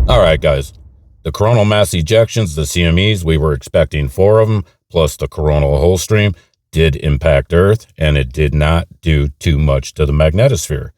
Alright guys, the coronal mass ejections, the CMEs, we were expecting 4 of them, plus the coronal hole stream, did impact Earth, and it did not do too much to the magnetosphere.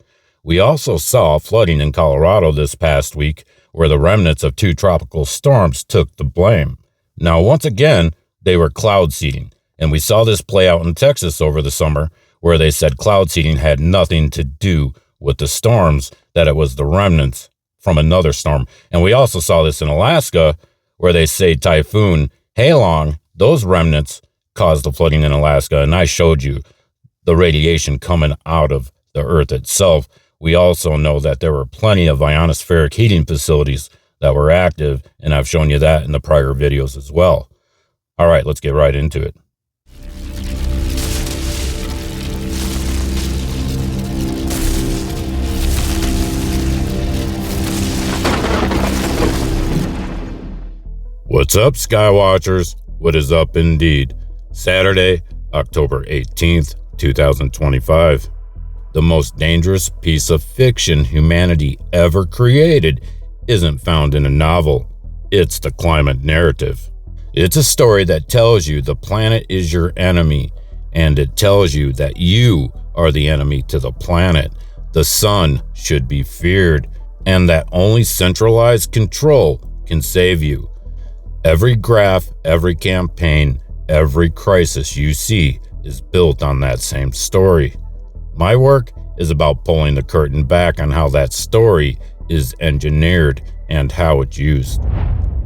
We also saw flooding in Colorado this past week, where the remnants of 2 tropical storms took the blame. Now once again, they were cloud seeding, and we saw this play out in Texas over the summer, where they said cloud seeding had nothing to do with the storms, that it was the remnants from another storm. And we also saw this in Alaska, where they say Typhoon Halong, those remnants caused the flooding in Alaska, and I showed you the radiation coming out of the Earth itself. We also know that there were plenty of ionospheric heating facilities that were active, and I've shown you that in the prior videos as well. All right, let's get right into it. What's up, Skywatchers? What is up indeed? Saturday, October 18th, 2025. The most dangerous piece of fiction humanity ever created isn't found in a novel. It's the climate narrative. It's a story that tells you the planet is your enemy, and it tells you that you are the enemy to the planet. The sun should be feared, and that only centralized control can save you. Every graph, every campaign, every crisis you see is built on that same story. My work is about pulling the curtain back on how that story is engineered and how it's used.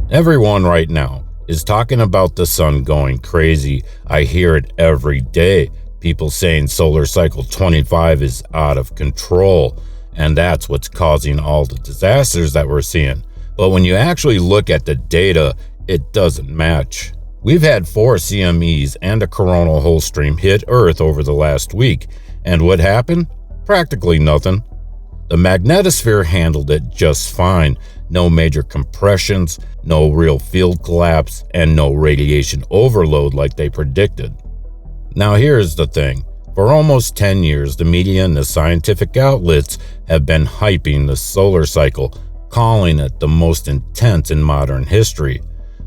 Everyone right now is talking about the sun going crazy. I hear it every day. People saying solar cycle 25 is out of control, and that's what's causing all the disasters that we're seeing. But when you actually look at the data, it doesn't match. We've had 4 CMEs and a coronal hole stream hit Earth over the last week, and what happened? Practically nothing. The magnetosphere handled it just fine. No major compressions, no real field collapse, and no radiation overload like they predicted. Now here's the thing. For almost 10 years, the media and the scientific outlets have been hyping the solar cycle, calling it the most intense in modern history.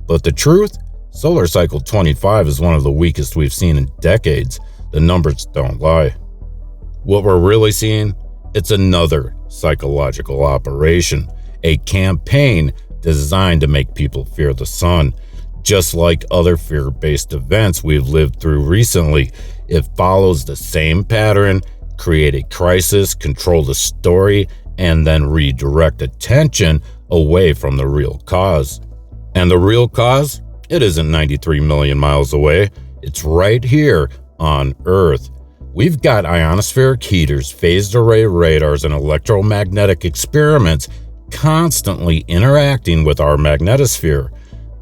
But the truth? Solar cycle 25 is one of the weakest we've seen in decades. The numbers don't lie. What we're really seeing? It's another psychological operation, a campaign designed to make people fear the sun. Just like other fear-based events we've lived through recently, it follows the same pattern: create a crisis, control the story, and then redirect attention away from the real cause. And the real cause? It isn't 93 million miles away. It's right here on Earth. We've got ionospheric heaters, phased array radars, and electromagnetic experiments constantly interacting with our magnetosphere.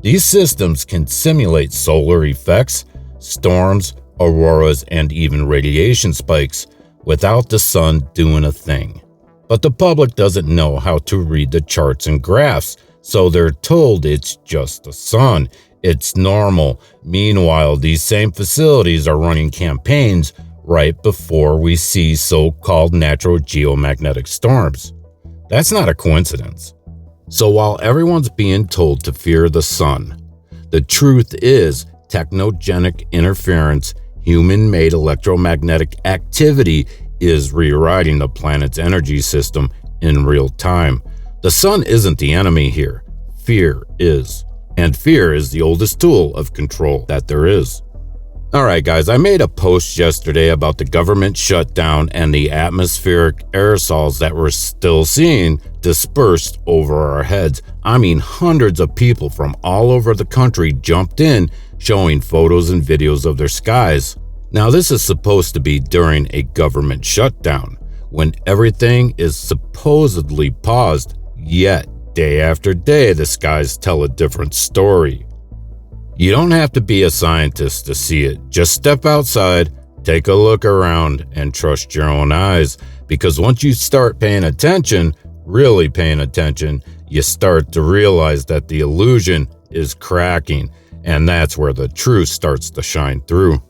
These systems can simulate solar effects, storms, auroras, and even radiation spikes without the sun doing a thing. But the public doesn't know how to read the charts and graphs, so they're told it's just the sun. It's normal. Meanwhile, these same facilities are running campaigns right before we see so-called natural geomagnetic storms. That's not a coincidence. So while everyone's being told to fear the sun, the truth is technogenic interference, human-made electromagnetic activity is rewriting the planet's energy system in real time. The sun isn't the enemy here. Fear is. And fear is the oldest tool of control that there is. Alright guys, I made a post yesterday about the government shutdown and the atmospheric aerosols that we're still seeing dispersed over our heads. I mean, hundreds of people from all over the country jumped in, showing photos and videos of their skies. Now this is supposed to be during a government shutdown, when everything is supposedly paused, yet day after day the skies tell a different story. You don't have to be a scientist to see it. Just step outside, take a look around, and trust your own eyes. Because once you start paying attention, really paying attention, you start to realize that the illusion is cracking, and that's where the truth starts to shine through.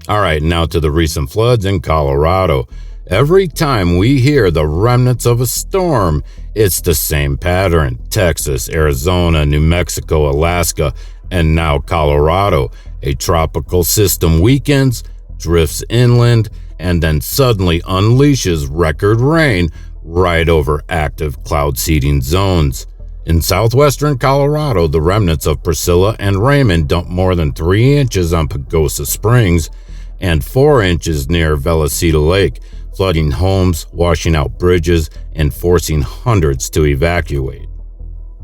All right, now to the recent floods in Colorado. Every time we hear the remnants of a storm, it's the same pattern. Texas, Arizona, New Mexico, Alaska, and now Colorado. A tropical system weakens, drifts inland, and then suddenly unleashes record rain right over active cloud seeding zones. In southwestern Colorado, the remnants of Priscilla and Raymond dumped more than 3 inches on Pagosa Springs and 4 inches near Velocita Lake, flooding homes, washing out bridges, and forcing hundreds to evacuate.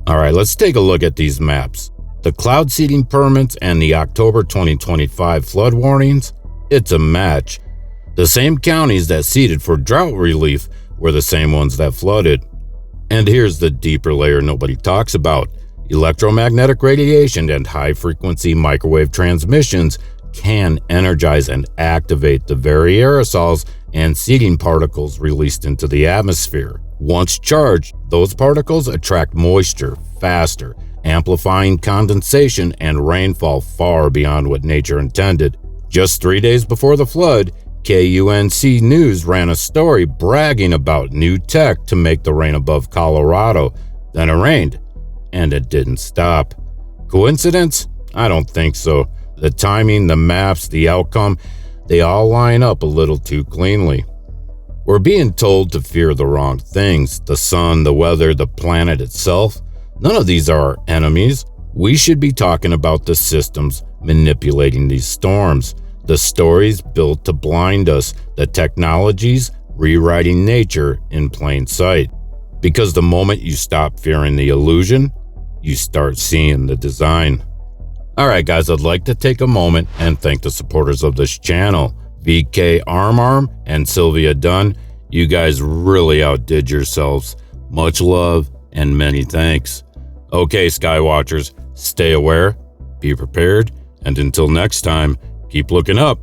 All right, let's take a look at these maps. The cloud seeding permits and the October 2025 flood warnings, it's a match. The same counties that seeded for drought relief were the same ones that flooded. And here's the deeper layer nobody talks about. Electromagnetic radiation and high-frequency microwave transmissions can energize and activate the very aerosols and seeding particles released into the atmosphere. Once charged, those particles attract moisture faster, amplifying condensation and rainfall far beyond what nature intended. Just 3 days before the flood, KUNC News ran a story bragging about new tech to make the rain above Colorado. Then it rained, and it didn't stop. Coincidence? I don't think so. The timing, the maps, the outcome, they all line up a little too cleanly. We're being told to fear the wrong things: the sun, the weather, the planet itself. None of these are our enemies. We should be talking about the systems manipulating these storms, the stories built to blind us, the technologies rewriting nature in plain sight. Because the moment you stop fearing the illusion, you start seeing the design. Alright guys, I'd like to take a moment and thank the supporters of this channel. VK Arm and Sylvia Dunn, you guys really outdid yourselves. Much love and many thanks. Okay, Skywatchers, stay aware, be prepared, and until next time, keep looking up.